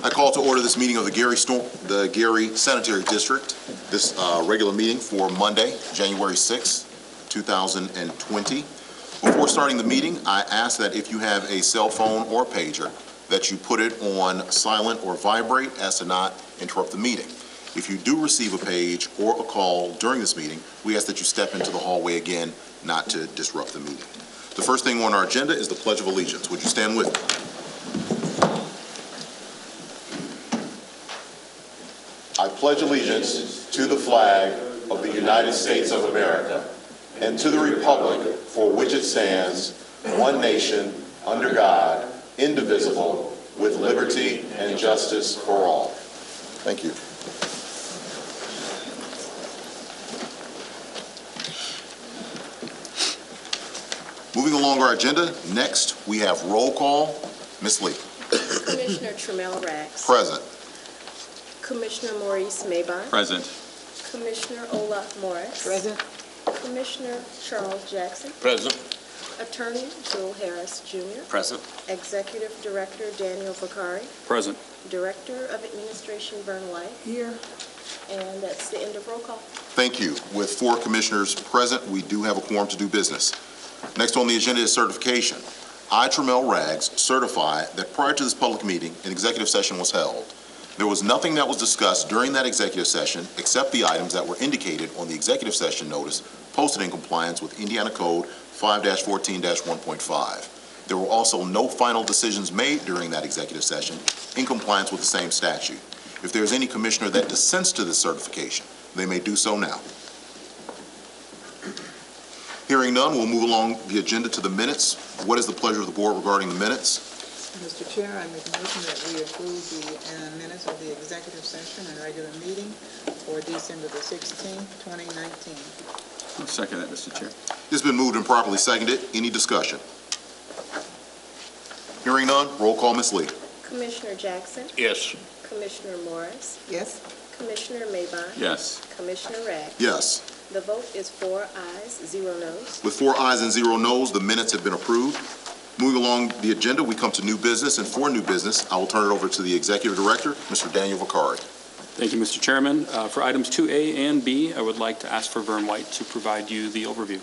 I call to order this meeting of the Gary Sanitary District. This regular meeting for Monday, January 6, 2020. Before starting the meeting, I ask that if you have a cell phone or pager, that you put it on silent or vibrate as to not interrupt the meeting. If you do receive a page or a call during this meeting, we ask that you step into the hallway again, not to disrupt the meeting. The first thing on our agenda is the Pledge of Allegiance. Would you stand with me? I pledge allegiance to the flag of the United States of America and to the republic for which it stands, one nation, under God, indivisible, with liberty and justice for all. Thank you. Moving along our agenda, next we have roll call. Ms. Lee. Commissioner Tremell Rags. Present. Commissioner Maurice Mabon. Present. Commissioner Olaf Morris. Present. Commissioner Charles Jackson. Present. Attorney Joel Harris Jr. Present. Executive Director Daniel Vakari. Present. Director of Administration Vern White. Here. And that's the end of roll call. Thank you. With 4 commissioners present, we do have a quorum to do business. Next on the agenda is certification. I, Tremell Rags, certify that prior to this public meeting, an executive session was held. There was nothing that was discussed during that executive session except the items that were indicated on the executive session notice posted in compliance with Indiana Code 5-14-1.5. There were also no final decisions made during that executive session in compliance with the same statute. If there is any commissioner that dissents to this certification, they may do so now. Hearing none, we'll move along the agenda to the minutes. What is the pleasure of the board regarding the minutes? Mr. Chair, I make a motion that we approve the minutes of the executive session and regular meeting for December the 16th, 2019. I'll second that, Mr. Chair. It's been moved and properly seconded. Any discussion? Hearing none, roll call, Ms. Lee. Commissioner Jackson. Yes. Commissioner Morris. Yes. Commissioner Mabon. Yes. Commissioner Rags. Yes. The vote is 4 ayes, 0 noes. With 4 ayes and 0 noes, the minutes have been approved. Moving along the agenda, we come to new business, and for new business, I will turn it over to the Executive Director, Mr. Daniel Vakari. Thank you, Mr. Chairman. For items 2A and B, I would like to ask for Vern White to provide you the overview.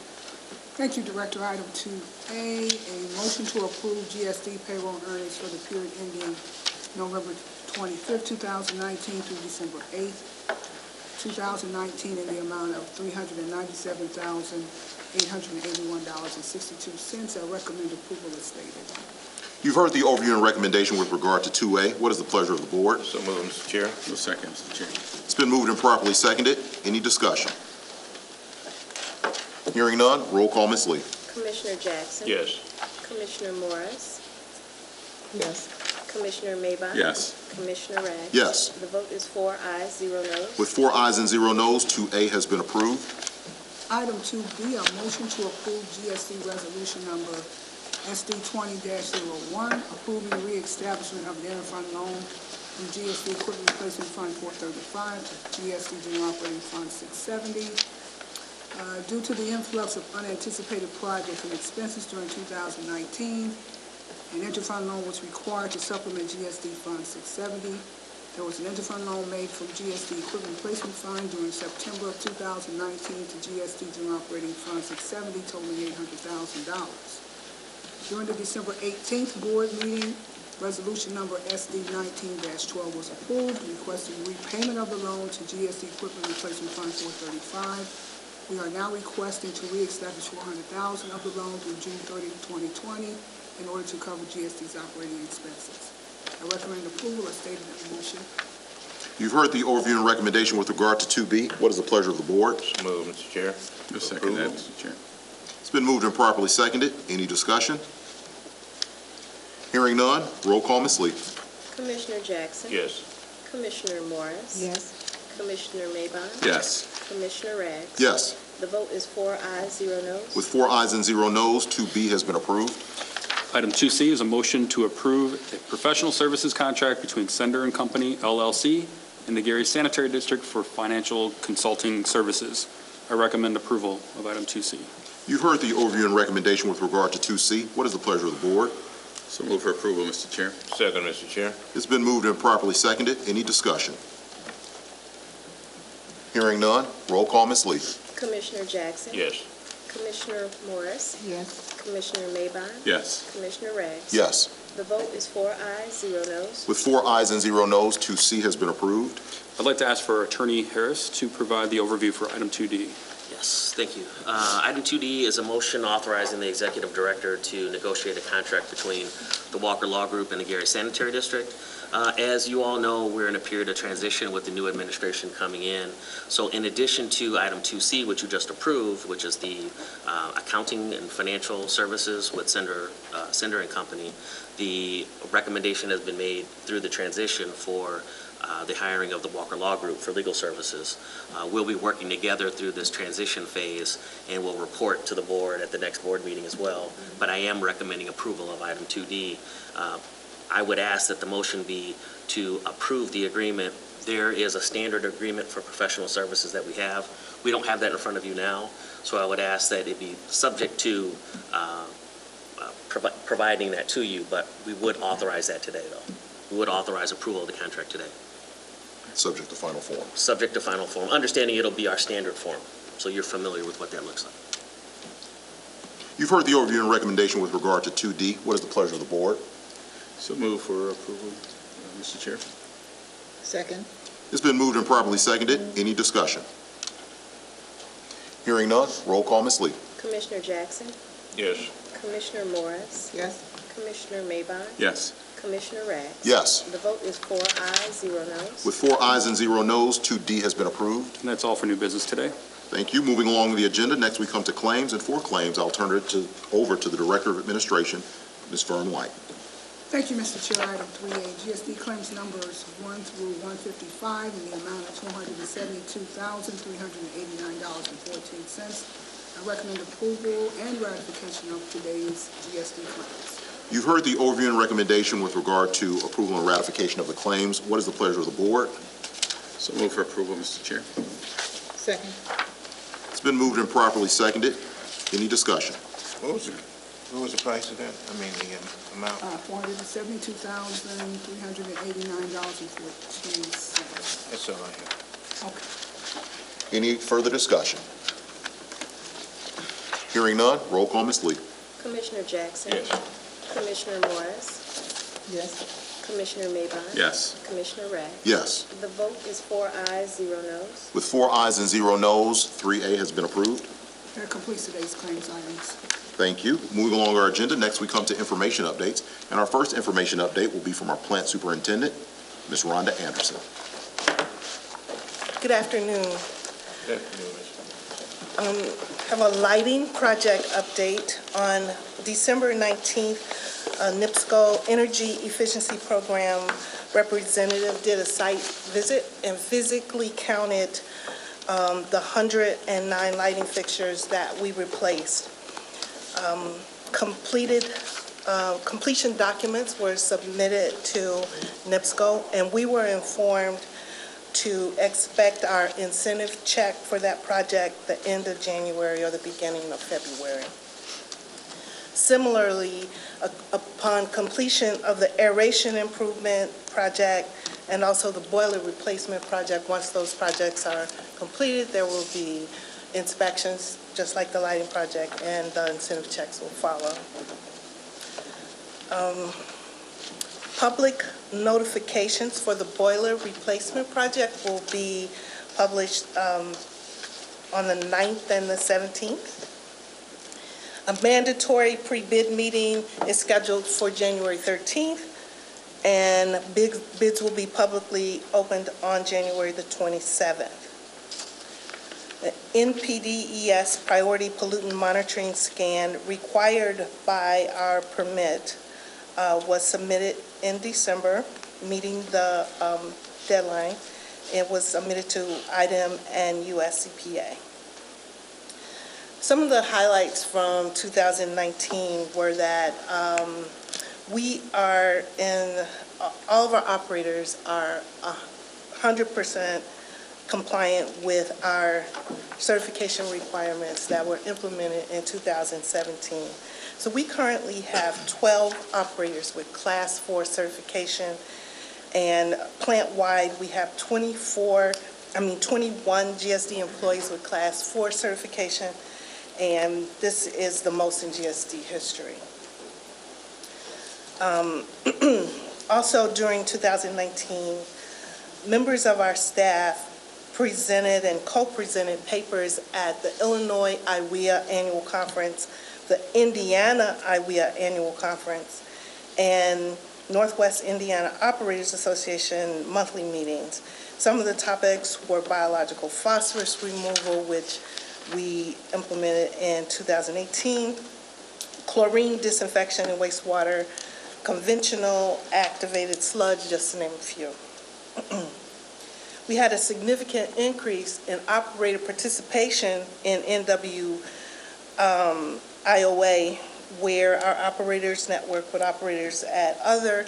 Thank you, Director. Item 2A, a motion to approve GSD payroll earnings for the period ending November 25th, 2019 through December 8th, 2019 in the amount of $397,881.62. I recommend approval as stated. You've heard the overview and recommendation with regard to 2A. What is the pleasure of the board? So moved, Mr. Chair. No second, Mr. Chair. It's been moved and properly seconded. Any discussion? Hearing none, roll call, Ms. Lee. Commissioner Jackson. Yes. Commissioner Morris. Yes. Commissioner Mabon. Yes. Commissioner Rags. Yes. The vote is 4 ayes, 0 noes. With 4 ayes and 0 noes, 2A has been approved. Item 2B, a motion to approve GSD resolution number SD 20-01, approving reestablishment of the interfund loan from GSD Equipment Replacement Fund 435 to GSD General Operating Fund 670. Due to the influx of unanticipated projects and expenses during 2019, an interfund loan was required to supplement GSD Fund 670. There was an interfund loan made from GSD Equipment Replacement Fund during September of 2019 to GSD General Operating Fund 670, totaling $800,000. During the December 18th board meeting, resolution number SD 19-12 was approved, requesting repayment of the loan to GSD Equipment Replacement Fund 435. We are now requesting to reestablish $400,000 of the loan through June 30, 2020 in order to cover GSD's operating expenses. I recommend approval as stated in the motion. You've heard the overview and recommendation with regard to 2B. What is the pleasure of the board? So moved, Mr. Chair. No second that, Mr. Chair. It's been moved and properly seconded. Any discussion? Hearing none, roll call, Ms. Lee. Commissioner Jackson. Yes. Commissioner Morris. Yes. Commissioner Mabon. Yes. Commissioner Rags. Yes. The vote is 4 ayes, 0 noes. With 4 ayes and 0 noes, 2B has been approved. Item 2C is a motion to approve a professional services contract between Sender and Company, LLC, and the Gary Sanitary District for financial consulting services. I recommend approval of item 2C. You've heard the overview and recommendation with regard to 2C. What is the pleasure of the board? So move for approval, Mr. Chair. Second, Mr. Chair. It's been moved and properly seconded. Any discussion? Hearing none, roll call, Ms. Lee. Commissioner Jackson. Yes. Commissioner Morris. Yes. Commissioner Maybon. Yes. Commissioner Rags. Yes. The vote is 4 ayes, 0 noes. With 4 ayes and 0 noes, 2C has been approved. I'd like to ask for Attorney Harris to provide the overview for item 2D. Yes, thank you. Item 2D is a motion authorizing the executive director to negotiate a contract between the Walker Law Group and the Gary Sanitary District. As you all know, we're in a period of transition with the new administration coming in. So in addition to item 2C, which you just approved, which is the accounting and financial services with Sender and Company, the recommendation has been made through the transition for the hiring of the Walker Law Group for legal services. We'll be working together through this transition phase, and we'll report to the board at the next board meeting as well. But I am recommending approval of item 2D. I would ask that the motion be to approve the agreement. There is a standard agreement for professional services that we have. We don't have that in front of you now, so I would ask that it be subject to providing that to you, but we would authorize that today, though. We would authorize approval of the contract today. Subject to final form. Subject to final form, understanding it'll be our standard form, so you're familiar with what that looks like. You've heard the overview and recommendation with regard to 2D. What is the pleasure of the board? So move for approval, Mr. Chair. Second. It's been moved and properly seconded. Any discussion? Hearing none, roll call, Ms. Lee. Commissioner Jackson. Yes. Commissioner Morris. Yes. Commissioner Maybon. Yes. Commissioner Rags. Yes. The vote is 4 ayes, 0 noes. With 4 ayes and 0 noes, 2D has been approved. And that's all for new business today. Thank you. Moving along the agenda, next we come to claims, and for claims, I'll turn it over to the Director of Administration, Ms. Fern White. Thank you, Mr. Chair. Item 3A, GSD claims numbers 1 through 155 in the amount of $272,389.14. I recommend approval and ratification of today's GSD claims. You've heard the overview and recommendation with regard to approval and ratification of the claims. What is the pleasure of the board? So move for approval, Mr. Chair. Second. It's been moved and properly seconded. Any discussion? What was the price of that? I mean, the amount? $472,389.14. That's all I have. Okay. Any further discussion? Hearing none, roll call, Ms. Lee. Commissioner Jackson. Yes. Commissioner Morris. Yes. Commissioner Maybon. Yes. Commissioner Rags. Yes. The vote is 4 ayes, 0 noes. With 4 ayes and 0 noes, 3A has been approved. That completes today's claims items. Thank you. Moving along our agenda, next we come to information updates. And our first information update will be from our plant superintendent, Ms. Rhonda Anderson. Good afternoon. Good afternoon, Ms. Have a lighting project update. On December 19th, NIPSCO Energy Efficiency Program representative did a site visit and physically counted the 109 lighting fixtures that we replaced. Completion documents were submitted to NIPSCO, and we were informed to expect our incentive check for that project the end of January or the beginning of February. Similarly, upon completion of the aeration improvement project and also the boiler replacement project, once those projects are completed, there will be inspections, just like the lighting project, and the incentive checks will follow. Public notifications for the boiler replacement project will be published on the 9th and the 17th. A mandatory pre-bid meeting is scheduled for January 13th, and bids will be publicly opened on January the 27th. The NPDES Priority Pollutant Monitoring Scan required by our permit was submitted in December, meeting the deadline. It was submitted to IDEM and US EPA. Some of the highlights from 2019 were that all of our operators are 100% compliant with our certification requirements that were implemented in 2017. So we currently have 12 operators with Class 4 certification, and plant-wide, we have 21 GSD employees with Class 4 certification, and this is the most in GSD history. Also, during 2019, members of our staff presented and co-presented papers at the Illinois IWEA Annual Conference, the Indiana IWEA Annual Conference, and Northwest Indiana Operators Association monthly meetings. Some of the topics were biological phosphorus removal, which we implemented in 2018, chlorine disinfection in wastewater, conventional activated sludge, just to name a few. We had a significant increase in operator participation in IOA, where our operators network with operators at other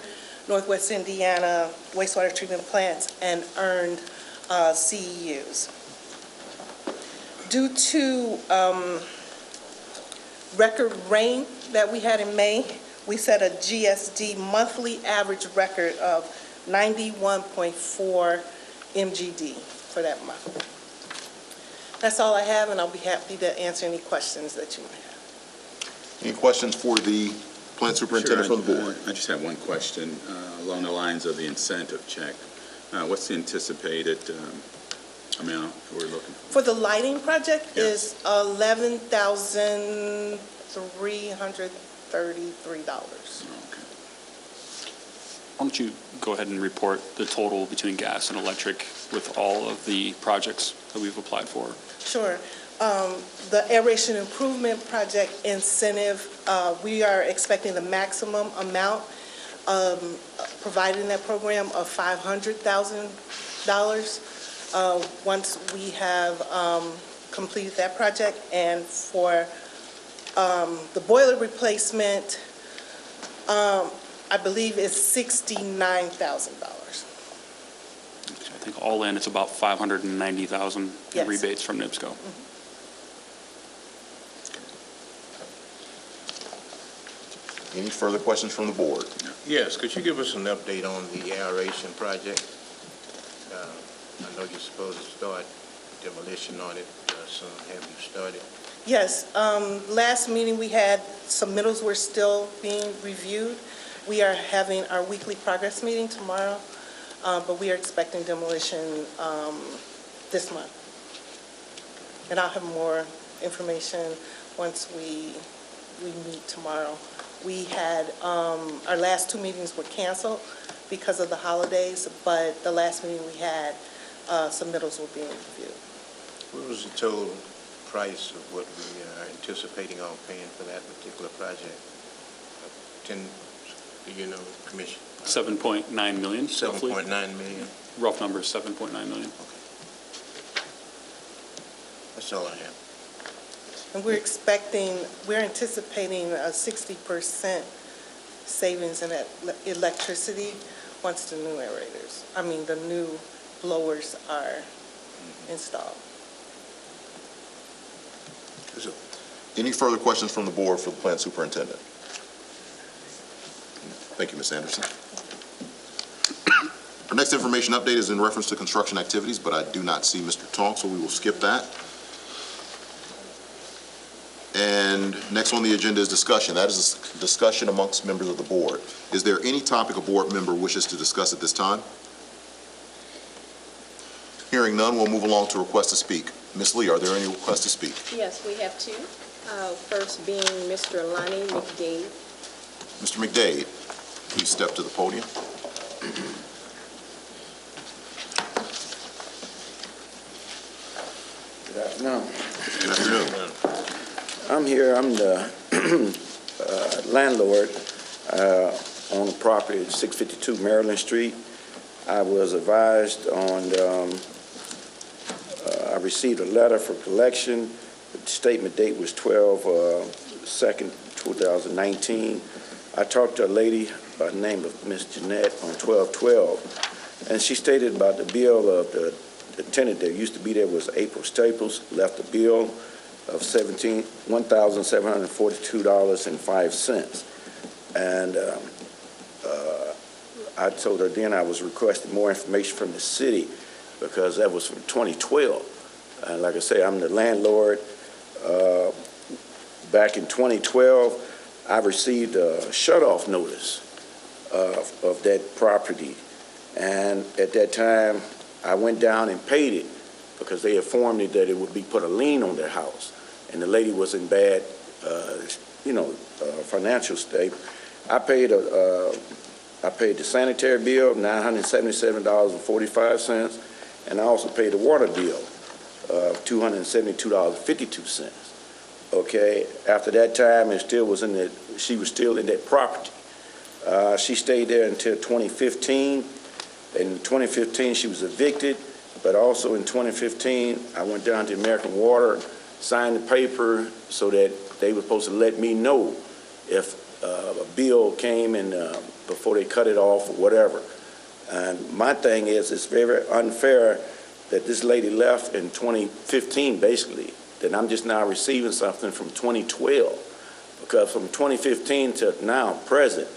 Northwest Indiana wastewater treatment plants and earned CEUs. Due to record rain that we had in May, we set a GSD monthly average record of 91.4 MGD for that month. That's all I have, and I'll be happy to answer any questions that you may have. Any questions for the plant superintendent from the board? I just have one question along the lines of the incentive check. What's the anticipated amount we're looking for? For the lighting project Yes. is $11,333. Okay. Why don't you go ahead and report the total between gas and electric with all of the projects that we've applied for? Sure. The aeration improvement project incentive, we are expecting the maximum amount provided in that program of $500,000 once we have completed that project. And for the boiler replacement, I believe it's $69,000. I think all in, it's about $590,000 in Yes. rebates from NIPSCO. Any further questions from the board? Yes, could you give us an update on the aeration project? I know you're supposed to start demolition on it soon. Have you started? Yes, last meeting we had, submittals were still being reviewed. We are having our weekly progress meeting tomorrow, but we are expecting demolition this month. And I'll have more information once we meet tomorrow. We had, our last two meetings were canceled because of the holidays, but the last meeting we had, submittals were being reviewed. What was the total price of what we are anticipating on paying for that particular project? Commission? 7.9 million, roughly. 7.9 million? Rough number, 7.9 million. That's all I have. And we're anticipating a 60% savings in electricity once the new the new blowers are installed. Any further questions from the board for the plant superintendent? Thank you, Ms. Anderson. Our next information update is in reference to construction activities, but I do not see Mr. Tonk, so we will skip that. And next on the agenda is discussion. That is a discussion amongst members of the board. Is there any topic a board member wishes to discuss at this time? Hearing none, we'll move along to request to speak. Ms. Lee, are there any requests to speak? Yes, we have two. First being Mr. Lonnie McDade. Mr. McDade, please step to the podium. Good afternoon. Good afternoon. I'm here, I'm the landlord on the property at 652 Maryland Street. I was advised on, I received a letter for collection. The statement date was 12/2/2019. I talked to a lady by the name of Miss Jeanette on 12/12, and she stated about the bill of the tenant that used to be there was April Staples, left the bill, of $1,742.05. And I told her then I was requesting more information from the city because that was from 2012. And like I say, I'm the landlord. Back in 2012, I received a shut-off notice of that property. And at that time, I went down and paid it because they informed me that it would be put a lien on their house. And the lady was in bad, financial state. I paid the sanitary bill, $977.45, and I also paid the water bill of $272.52. Okay, after that time, she was still in that property. She stayed there until 2015. In 2015, she was evicted, but also in 2015, I went down to American Water, signed the paper so that they were supposed to let me know if a bill came and before they cut it off or whatever. And my thing is, it's very unfair that this lady left in 2015, basically, that I'm just now receiving something from 2012. Because from 2015 to now, present,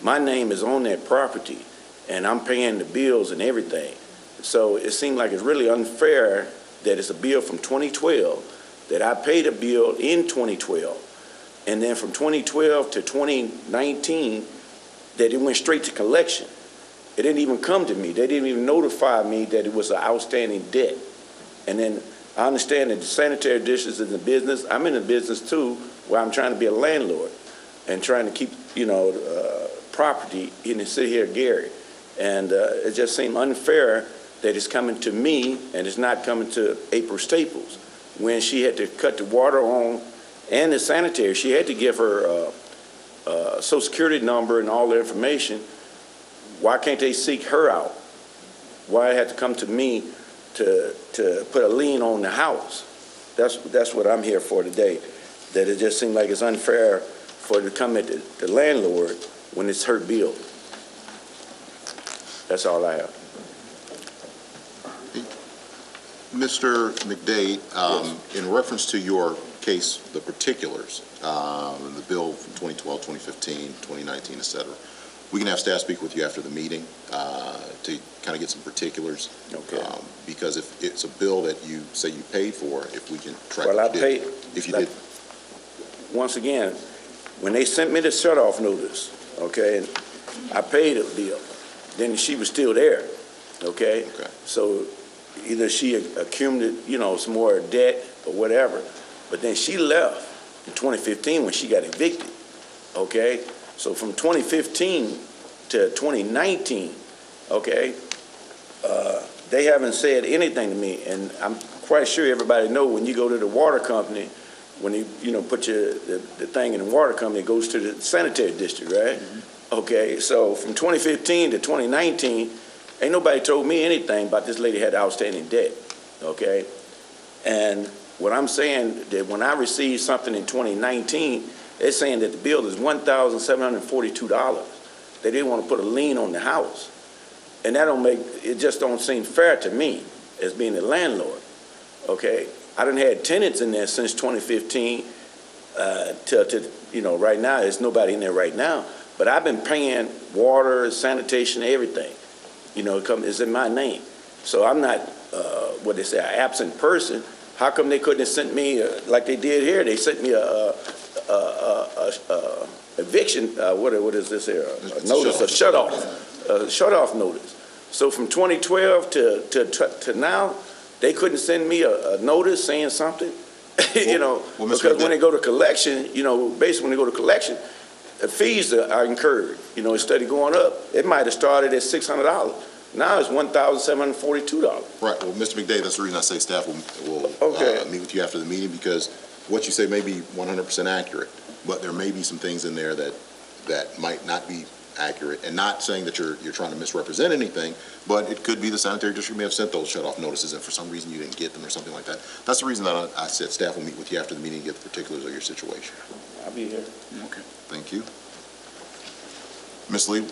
my name is on that property, and I'm paying the bills and everything. So it seemed like it's really unfair that it's a bill from 2012, that I paid a bill in 2012, and then from 2012 to 2019, that it went straight to collection. It didn't even come to me. They didn't even notify me that it was an outstanding debt. And then I understand that the sanitary district is in the business. I'm in the business too, where I'm trying to be a landlord and trying to keep, property in the city here, Gary. And it just seemed unfair that it's coming to me and it's not coming to April Staples. When she had to cut the water on and the sanitary, she had to give her Social Security number and all the information. Why can't they seek her out? Why it had to come to me to put a lien on the house? That's what I'm here for today. That it just seemed like it's unfair for it to come at the landlord when it's her bill. That's all I have. Mr. McDade, in reference to your case, the particulars, the bill from 2012, 2015, 2019, et cetera, we can have staff speak with you after the meeting to kind of get some particulars. Okay. Because if it's a bill that you say you paid for, if we can track Well, what I you paid. did. If you did. Once again, when they sent me the shut-off notice, okay, and I paid a bill, then she was still there, okay? Okay. So either she accumulated, some more debt or whatever, but then she left in 2015 when she got evicted, okay? So from 2015 to 2019, okay, they haven't said anything to me, and I'm quite sure everybody know when you go to the water company, when you put the thing in the water company, it goes to the sanitary district, right? Mm-hmm. Okay, so from 2015 to 2019, ain't nobody told me anything about this lady had outstanding debt, okay? And what I'm saying, that when I received something in 2019, they're saying that the bill is $1,742. They didn't want to put a lien on the house. And it just don't seem fair to me as being a landlord, okay? I done had tenants in there since 2015 till right now. There's nobody in there right now. But I've been paying water, sanitation, everything. It's in my name. So I'm not, what they say, an absent person. How come they couldn't have sent me, like they did here, they sent me a eviction, what is this here? A notice, a shut-off notice. So from 2012 to now, they couldn't send me a notice saying something, because when they go to collection, basically when they go to collection, the fees are incurred, instead of going up. It might have started at $600. Now it's $1,742. Right. Well, Mr. McDade, that's the reason I say staff will meet with you after the meeting, because what you say may be 100% accurate, but there may be some things in there that might not be accurate, and not saying that you're trying to misrepresent anything, but it could be the sanitary district may have sent those shut-off notices and for some reason you didn't get them or something like that. That's the reason that I said staff will meet with you after the meeting and get the particulars of your situation. I'll be here. Okay. Thank you. Ms. Lee?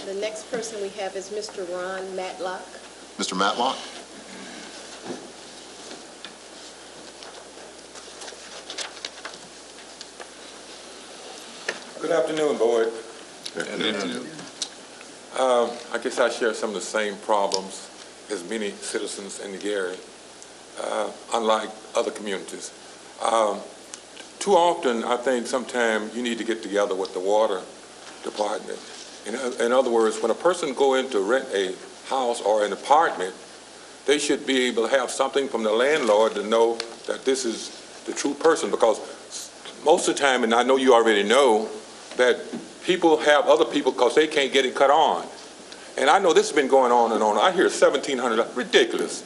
The next person we have is Mr. Ron Matlock. Mr. Matlock? Good afternoon, Board. Afternoon. I guess I share some of the same problems as many citizens in the Gary, unlike other communities. Too often, I think sometimes you need to get together with the water department. In other words, when a person go in to rent a house or an apartment, they should be able to have something from the landlord to know that this is the true person, because most of the time, and I know you already know, that people have other people because they can't get it cut on. And I know this has been going on and on. I hear $1,700, ridiculous.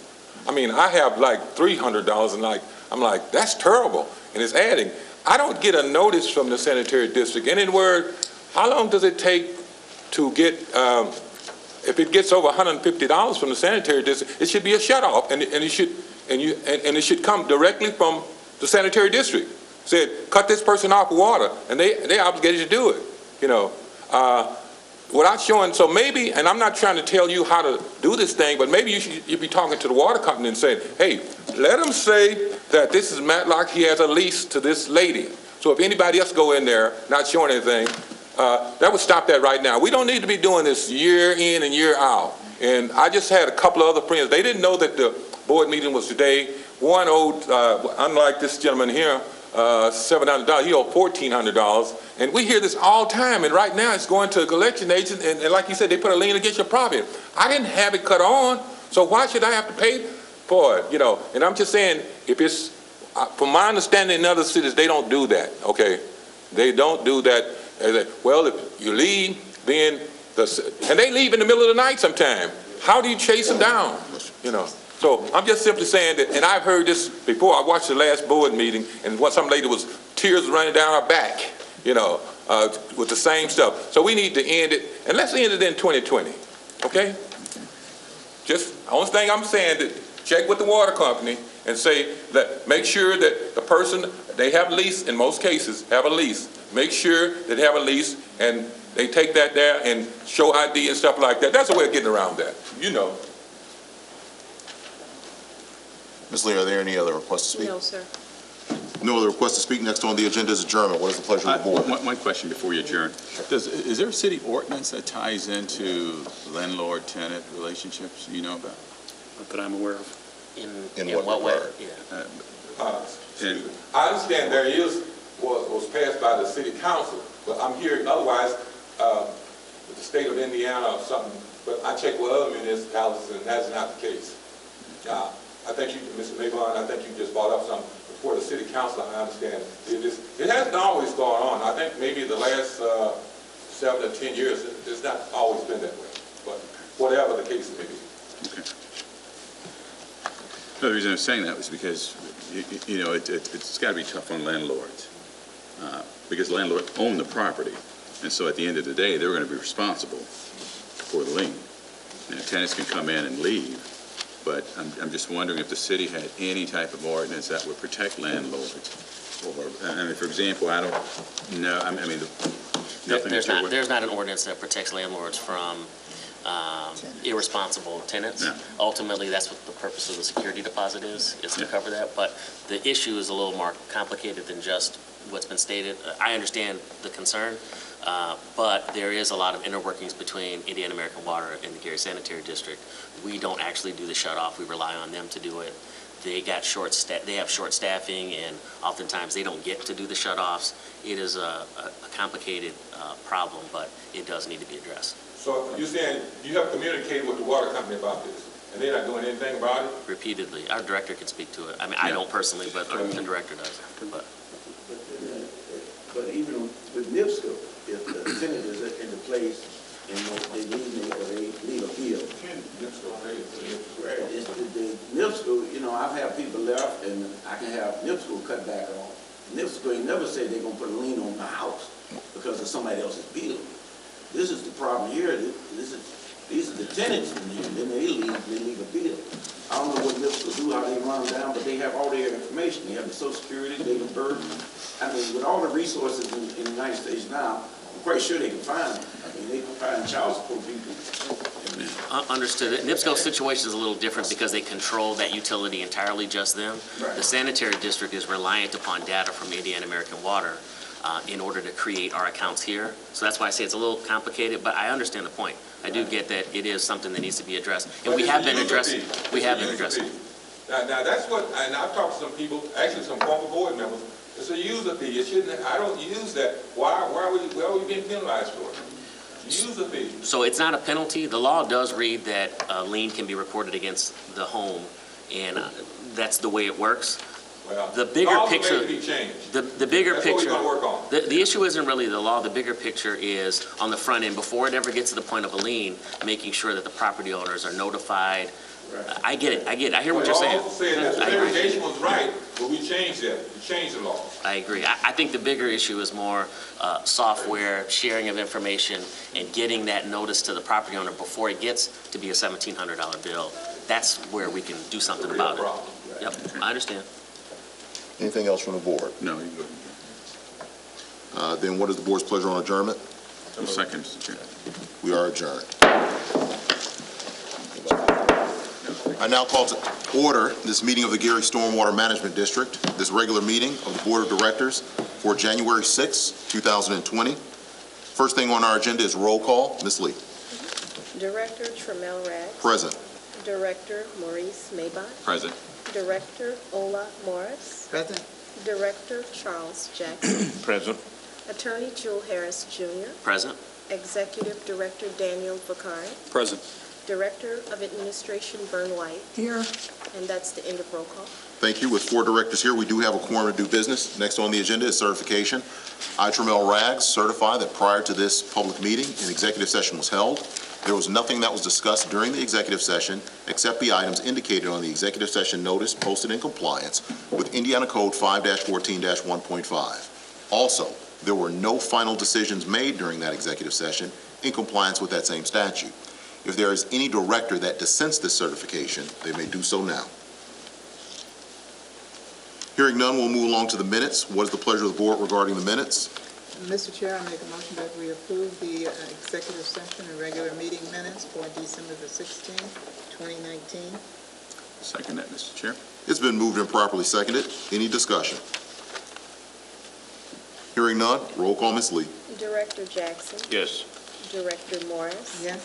I mean, I have like $300 and I'm like, that's terrible. And it's adding. I don't get a notice from the sanitary district. And in word, how long does it take to get, if it gets over $150 from the sanitary district, it should be a shut-off, and it should come directly from the sanitary district. Said, cut this person off water, and they're obligated to do it, you know. Without showing, so maybe, and I'm not trying to tell you how to do this thing, but maybe you'd be talking to the water company and saying, hey, let them say that this is Matlock, he has a lease to this lady. So if anybody else go in there not showing anything, that would stop that right now. We don't need to be doing this year in and year out. And I just had a couple of other friends. They didn't know that the board meeting was today. One owed, unlike this gentleman here, $700. He owed $1,400. And we hear this all the time. And right now it's going to a collection agent. And like you said, they put a lien against your property. I didn't have it cut on. So why should I have to pay for it? You know, and I'm just saying, if it's, from my understanding in other cities, they don't do that, okay? They don't do that. Well, if you leave, then, and they leave in the middle of the night sometime. How do you chase them down, you know? So I'm just simply saying that, and I've heard this before. I watched the last board meeting, and some lady was tears running down her back, you know, with the same stuff. So we need to end it, and let's end it in 2020, okay? Just, the only thing I'm saying, that check with the water company and say that, make sure that the person, they have a lease, in most cases, have a lease. Make sure that they have a lease, and they take that there and show ID and stuff like that. That's a way of getting around that, you know. Ms. Lee, are there any other requests to speak? No, sir. No other requests to speak. Next on the agenda is adjournment. What is the pleasure of the board? One question before you adjourn. Is there a city ordinance that ties into landlord-tenant relationships you know about? Not that I'm aware of. In what way? regard? Yeah. I understand there was passed by the city council, but I'm hearing otherwise with the state of Indiana or something, but I checked with other municipalities and that's not the case. I think you, Mr. Mayvon, I think you just brought up something before the city council. I understand. It hasn't always gone on. I think maybe the last 7 or 10 years, it's not always been that way, but whatever the case may be. Okay. No, the reason I'm saying that was because, you know, it's got to be tough on landlords because landlords own the property. And so at the end of the day, they're going to be responsible for the lien. Now, tenants can come in and leave, but I'm just wondering if the city had any type of ordinance that would protect landlords. Or, I mean, for example, I don't know, I mean, There's not an ordinance that protects landlords from irresponsible tenants. No. Ultimately, that's what the purpose of the security deposit is to cover that. But the issue is a little more complicated than just what's been stated. I understand the concern, but there is a lot of inner workings between Indiana American Water and the Gary Sanitary District. We don't actually do the shut-off. We rely on them to do it. They have short staffing, and oftentimes they don't get to do the shut-offs. It is a complicated problem, but it does need to be addressed. So you're saying you have communicated with the water company about this, and they're not doing anything about it? Repeatedly. Our director can speak to it. I mean, I don't personally, but the director does. But even with NIPSCO, if the tenant is in the place and they leave a bill. It's the NIPSCO, you know, I've had people left and I can have NIPSCO cut back on. NIPSCO ain't never said they're going to put a lien on my house because of somebody else's bill. This is the problem here. These are the tenants in here. Then they leave a bill. I don't know what NIPSCO do, how they run them down, but they have all their information. They have the Social Security, date of birth. I mean, with all the resources in the United States now, I'm quite sure they can find them. I mean, they can find child support people. Understood. NIPSCO's situation is a little different because they control that utility entirely, just them. Right. The sanitary district is reliant upon data from Indiana American Water in order to create our accounts here. So that's why I say it's a little complicated, but I understand the point. I do get that it is something that needs to be addressed, and we have been addressing. We have been addressing. Now that's what, and I've talked to some people, actually some former board members. It's a user fee. It shouldn't. I don't use that. Why are we being penalized for it? User fee. So it's not a penalty. The law does read that a lien can be recorded against the home, and that's the way it works. Well, the bigger picture, the bigger that's picture, what we're gonna work on. the issue isn't really the law. The bigger picture is on the front end, before it ever gets to the point of a lien, making sure that the property owners are notified. Right. I get it. I hear what you're saying. Also said that the segregation was right, but we changed that. We changed the law. I agree. I think the bigger issue is more software, sharing of information, and getting that notice to the property owner before it gets to be a $1,700 bill. That's where we can do something about it. Yep, I understand. Anything else from the board? No, you go ahead. Then what is the board's pleasure on adjournment? Second, Mr. Chair. We are adjourned. I now call to order this meeting of the Gary Stormwater Management District, this regular meeting of the Board of Directors for January 6, 2020. First thing on our agenda is roll call. Ms. Lee. Director Tremel Rags. Present. Director Maurice Maybach. Present. Director Ola Morris. Present. Director Charles Jackson. Present. Attorney Jewel Harris Jr. Present. Executive Director Daniel Vakari. Present. Director of Administration Vern White. Here. And that's the end of roll call. Thank you. With 4 directors here, we do have a quorum to do business. Next on the agenda is certification. I, Tremel Rags, certify that prior to this public meeting, an executive session was held. There was nothing that was discussed during the executive session except the items indicated on the executive session notice posted in compliance with Indiana Code 5-14-1.5. Also, there were no final decisions made during that executive session in compliance with that same statute. If there is any director that dissents this certification, they may do so now. Hearing none, we'll move along to the minutes. What is the pleasure of the board regarding the minutes? Mr. Chair, I make a motion that we approve the executive session and regular meeting minutes for December the 16th, 2019. Second that, Mr. Chair. It's been moved and properly seconded. Any discussion? Hearing none, roll call, Ms. Lee. Director Jackson. Yes. Director Morris. Yes.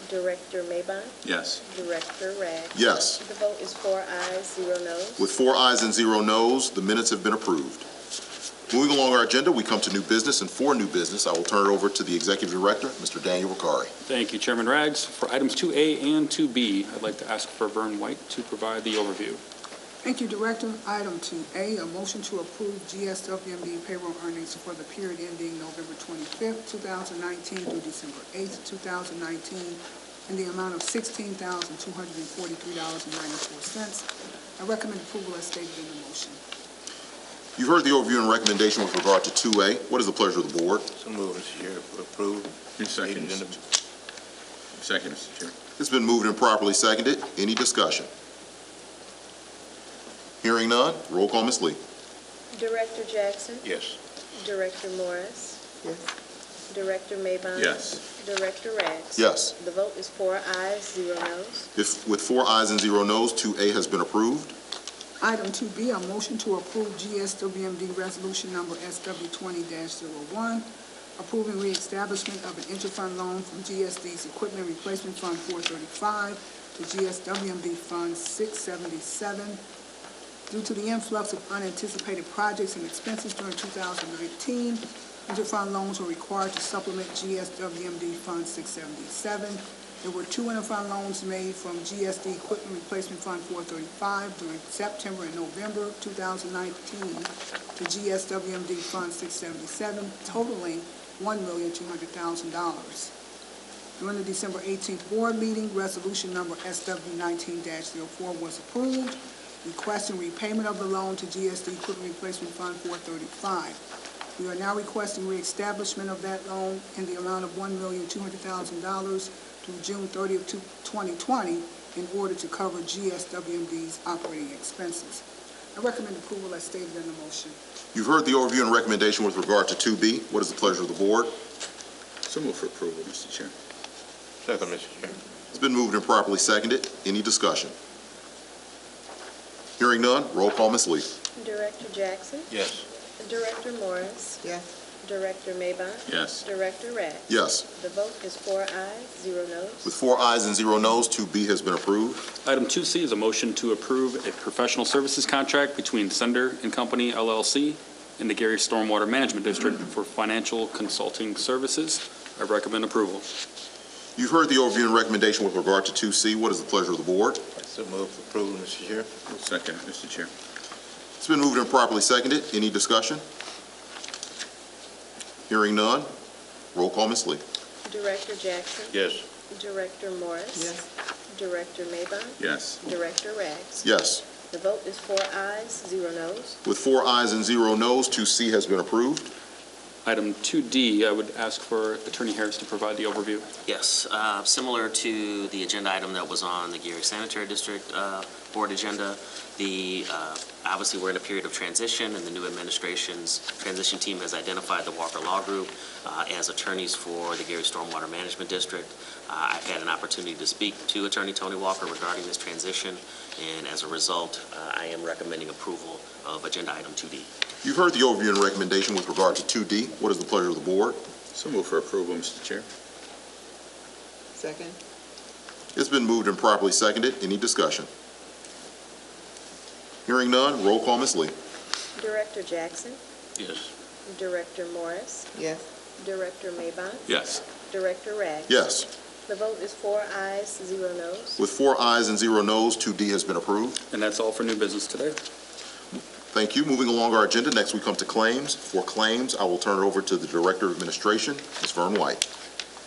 Director Maybach. Yes. Director Rags. Yes. The vote is 4 ayes, 0 noes. With 4 ayes and 0 noes, the minutes have been approved. Moving along our agenda, we come to new business, and for new business, I will turn it over to the Executive Director, Mr. Daniel Vakari. Thank you, Chairman Rags. For items 2A and 2B, I'd like to ask for Vern White to provide the overview. Thank you, Director. Item 2A, a motion to approve GSWMD payroll earnings for the period ending November 25th, 2019 through December 8th, 2019, in the amount of $16,243.94. I recommend approval as stated in the motion. You've heard the overview and recommendation with regard to 2A. What is the pleasure of the board? So moved, Mr. Chair. Approved. Second, Mr. Chair. It's been moved and properly seconded. Any discussion? Hearing none, roll call, Ms. Lee. Director Jackson. Yes. Director Morris. Yes. Director Maybach. Yes. Director Rags. Yes. The vote is 4 ayes, 0 noes. With 4 ayes and 0 noes, 2A has been approved. Item 2B, a motion to approve GSWMD Resolution Number SW20-01, approving reestablishment of an interfund loan from GSD's Equipment Replacement Fund 435 to GSWMD Fund 677. Due to the influx of unanticipated projects and expenses during 2019, interfund loans were required to supplement GSWMD Fund 677. There were 2 interfund loans made from GSD Equipment Replacement Fund 435 during September and November 2019 to GSWMD Fund 677, totaling $1,200,000. During the December 18th board meeting, resolution number SW19-04 was approved, requesting repayment of the loan to GSD Equipment Replacement Fund 435. We are now requesting reestablishment of that loan in the amount of $1,200,000 through June 30th, 2020, in order to cover GSWMD's operating expenses. I recommend approval as stated in the motion. You've heard the overview and recommendation with regard to 2B. What is the pleasure of the board? So move for approval, Mr. Chair. Second, Mr. Chair. It's been moved and properly seconded. Any discussion? Hearing none, roll call, Ms. Lee. Director Jackson. Yes. Director Morris. Yes. Director Mabon? Yes. Director Rath? Yes. The vote is 4 ayes, 0 noes. With 4 ayes and 0 noes, 2B has been approved. Item 2C is a motion to approve a professional services contract between Sender and Company, LLC, and the Gary Stormwater Management District for financial consulting services. I recommend approval. You've heard the overview and recommendation with regard to 2C. What is the pleasure of the board? So move for approval, Mr. Chair. Second, Mr. Chair. It's been moved and properly seconded. Any discussion? Hearing none. Roll call, Ms. Lee. Director Jackson? Yes. Director Morris? Yes. Director Mabon? Yes. Director Rath? Yes. The vote is 4 ayes, 0 noes. With 4 ayes and 0 noes, 2C has been approved. Item 2D, I would ask for Attorney Harris to provide the overview. Yes, similar to the agenda item that was on the Gary Sanitary District Board agenda, obviously, we're in a period of transition, and the new administration's transition team has identified the Walker Law Group as attorneys for the Gary Stormwater Management District. I've had an opportunity to speak to Attorney Tony Walker regarding this transition, and as a result, I am recommending approval of agenda item 2D. You've heard the overview and recommendation with regard to 2D. What is the pleasure of the board? So move for approval, Mr. Chair. Second? It's been moved and properly seconded. Any discussion? Hearing none. Roll call, Ms. Lee. Director Jackson? Yes. Director Morris? Yes. Director Mabon? Yes. Director Rath? Yes. The vote is 4 ayes, 0 noes. With 4 ayes and 0 noes, 2D has been approved. And that's all for new business today. Thank you. Moving along our agenda, next we come to claims. For claims, I will turn it over to the Director of Administration, Ms. Vern White.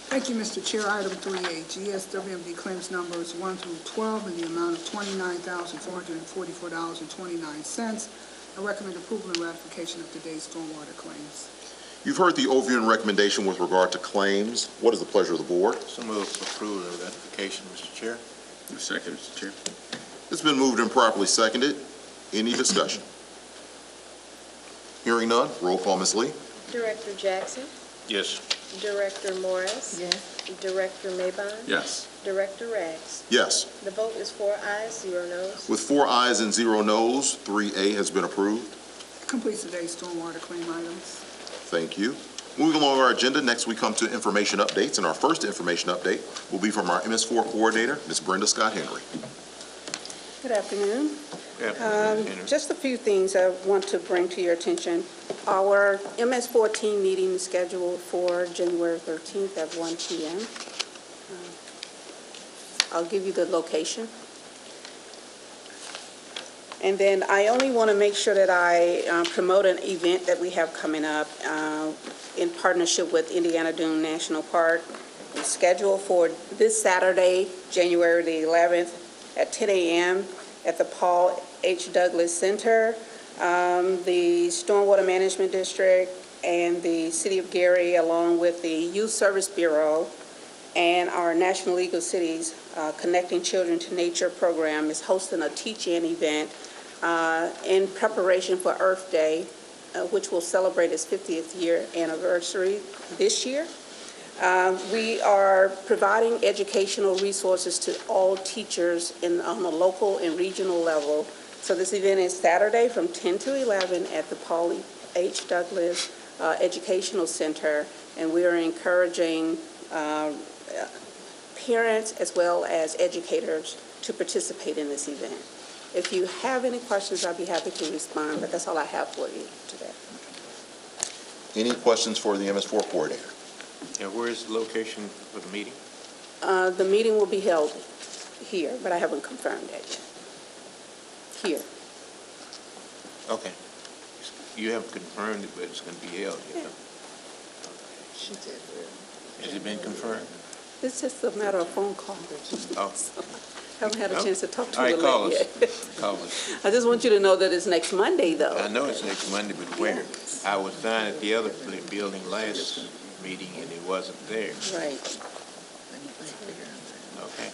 Thank you, Mr. Chair. Item 3A, GSWMD claims numbers 1 through 12 in the amount of $29,444.29. I recommend approval and ratification of today's stormwater claims. You've heard the overview and recommendation with regard to claims. What is the pleasure of the board? So move for approval and ratification, Mr. Chair. Second, Mr. Chair. It's been moved and properly seconded. Any discussion? Hearing none. Roll call, Ms. Lee. Director Jackson? Yes. Director Morris? Yes. Director Mabon? Yes. Director Rath? Yes. The vote is 4 ayes, 0 noes. With 4 ayes and 0 noes, 3A has been approved. Completes today's stormwater claim items. Thank you. Moving along our agenda, next we come to information updates, and our first information update will be from our MS4 coordinator, Ms. Brenda Scott Henry. Good afternoon. Yeah. Just a few things I want to bring to your attention. Our MS4 team meeting is scheduled for January 13th at 1 p.m. I'll give you the location. And then I only want to make sure that I promote an event that we have coming up in partnership with Indiana Dune National Park. It's scheduled for this Saturday, January the 11th at 10 a.m. at the Paul H. Douglas Center. The Stormwater Management District and the City of Gary, along with the Youth Service Bureau and our National League of Cities Connecting Children to Nature program, is hosting a teach-in event in preparation for Earth Day, which will celebrate its 50th year anniversary this year. We are providing educational resources to all teachers on the local and regional level. So this event is Saturday from 10 to 11 at the Paul H. Douglas Educational Center, and we are encouraging parents as well as educators to participate in this event. If you have any questions, I'll be happy to respond, but that's all I have for you today. Any questions for the MS4 coordinator? And where is the location for the meeting? The meeting will be held here, but I haven't confirmed that yet. Here. Okay. You haven't confirmed it, but it's going to be held here. She said, Has it been confirmed? It's just a matter of phone call. Oh. Haven't had a chance to talk to All right, the call lady us. yet. Call us. I just want you to know that it's next Monday, though. I know it's next Monday, but where? I was down at the other building last meeting, and it wasn't there. Right. Okay.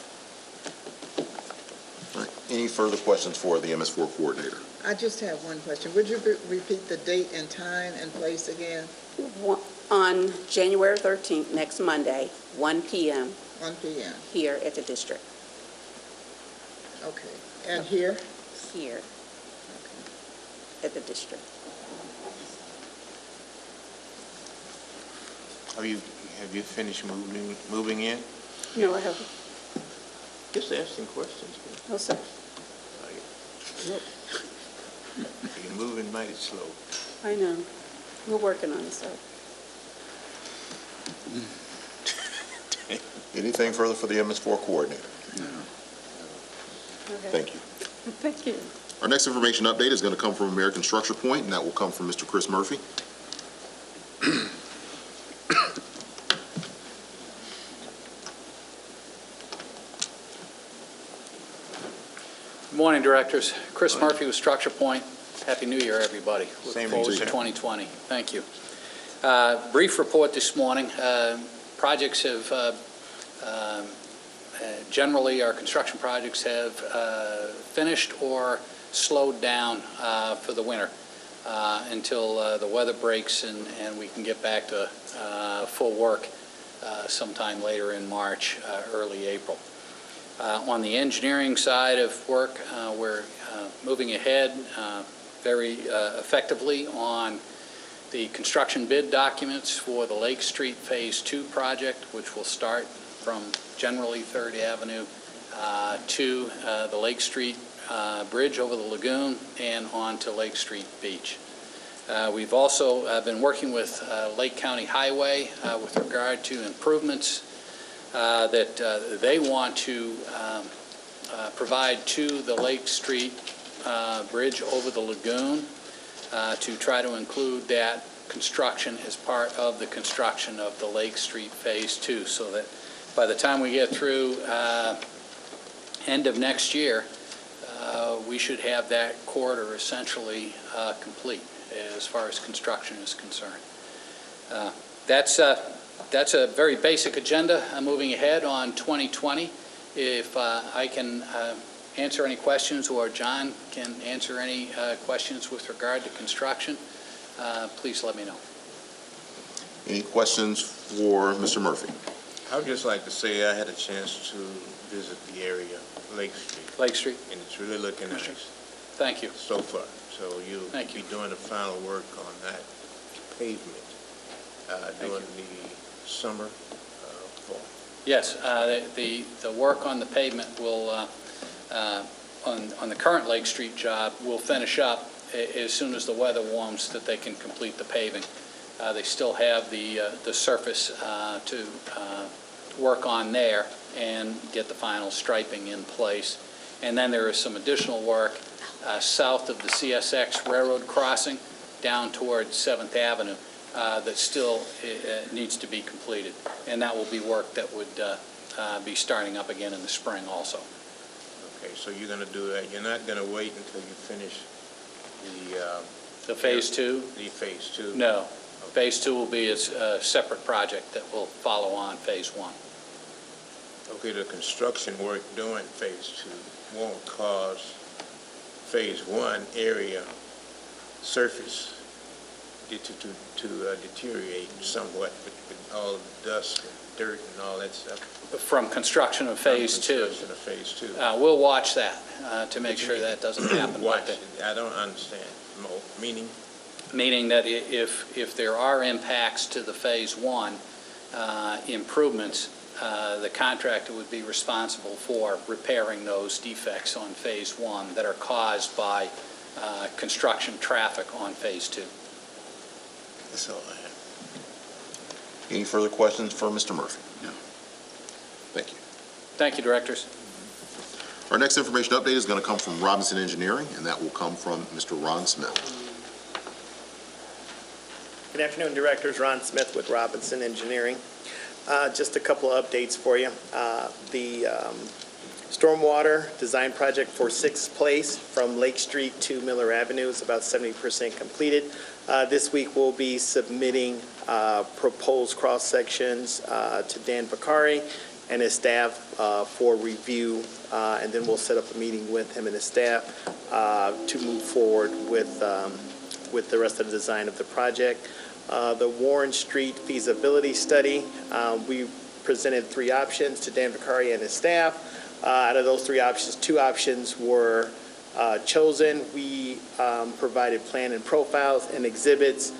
All right. Any further questions for the MS4 coordinator? I just have one question. Would you repeat the date and time and place again? On January 13th, next Monday, 1 p.m. 1 p.m. here at the district. Okay. And here? Here at the district. Have you finished moving in? No, I haven't. Just asking questions. No, sir. You're moving mighty slow. I know. We're working on it, sir. Anything further for the MS4 coordinator? Okay. Thank you. Thank you. Our next information update is going to come from American Structure Point, and that will come from Mr. Chris Murphy. Good morning, Directors. Chris Murphy with Structure Point. Happy New Year, everybody. Same Looking to you, forward to sir. 2020. Thank you. Brief report this morning. Projects have, generally, our construction projects have finished or slowed down for the winter until the weather breaks and we can get back to full work sometime later in March, early April. On the engineering side of work, we're moving ahead very effectively on the construction bid documents for the Lake Street Phase 2 project, which will start from generally 3rd Avenue to the Lake Street Bridge over the lagoon and on to Lake Street Beach. We've also been working with Lake County Highway with regard to improvements that they want to provide to the Lake Street Bridge over the lagoon to try to include that construction as part of the construction of the Lake Street Phase 2, so that by the time we get through end of next year, we should have that corridor essentially complete as far as construction is concerned. That's a very basic agenda moving ahead on 2020. If I can answer any questions, or John can answer any questions with regard to construction, please let me know. Any questions for Mr. Murphy? I would just like to say I had a chance to visit the area, Lake Street, Lake Street. and it's really looking nice Thank you. so far. So you'll Thank be you. doing the final work on that pavement during the summer, fall. Yes, the work on the pavement will, on the current Lake Street job, will finish up as soon as the weather warms that they can complete the paving. They still have the surface to work on there and get the final striping in place. And then there is some additional work south of the CSX railroad crossing down towards 7th Avenue that still needs to be completed. And that will be work that would be starting up again in the spring also. Okay, so you're going to do that. You're not going to wait until you finish The Phase 2? the Phase 2? No. Phase 2 will be a separate project that will follow on Phase 1. Okay, the construction work during Phase 2 won't cause Phase 1 area surface to deteriorate somewhat with all the dust and dirt and all that stuff. From construction of Phase 2. Construction of Phase 2. We'll watch that to make sure that doesn't happen. Watch it. I don't understand. Meaning? Meaning that if there are impacts to the Phase 1 improvements, the contractor would be responsible for repairing those defects on Phase 1 that are caused by construction traffic on Phase 2. That's all I have. Any further questions for Mr. Murphy? No. Thank you. Thank you, Directors. Our next information update is going to come from Robinson Engineering, and that will come from Mr. Ron Smith. Good afternoon, Directors. Ron Smith with Robinson Engineering. Just a couple of updates for you. The stormwater design project for 6th Place from Lake Street to Miller Avenue is about 70% completed. This week we'll be submitting proposed cross-sections to Dan Bakari and his staff for review, and then we'll set up a meeting with him and his staff to move forward with the rest of the design of the project. The Warren Street feasibility study, we presented 3 options to Dan Bakari and his staff. Out of those 3 options, 2 options were chosen. We provided plan and profiles and exhibits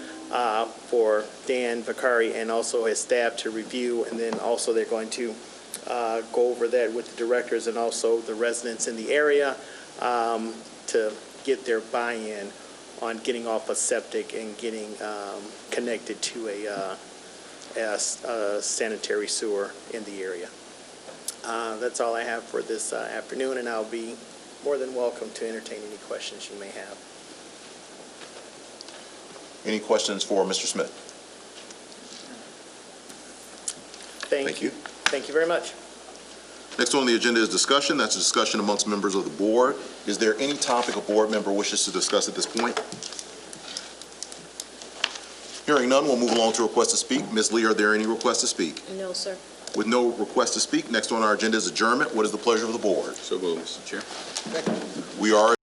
for Dan Vicari and also his staff to review, and then also they're going to go over that with the directors and also the residents in the area to get their buy-in on getting off a septic and getting connected to a sanitary sewer in the area. That's all I have for this afternoon, and I'll be more than welcome to entertain any questions you may have. Any questions for Mr. Smith? Thank you. Thank you very much. Next on the agenda is discussion. That's a discussion amongst members of the board. Is there any topic a board member wishes to discuss at this point? Hearing none, we'll move along to request to speak. Ms. Lee, are there any requests to speak? No, sir. With no request to speak, next on our agenda is adjournment. What is the pleasure of the board? So moved, Mr. Chair. We are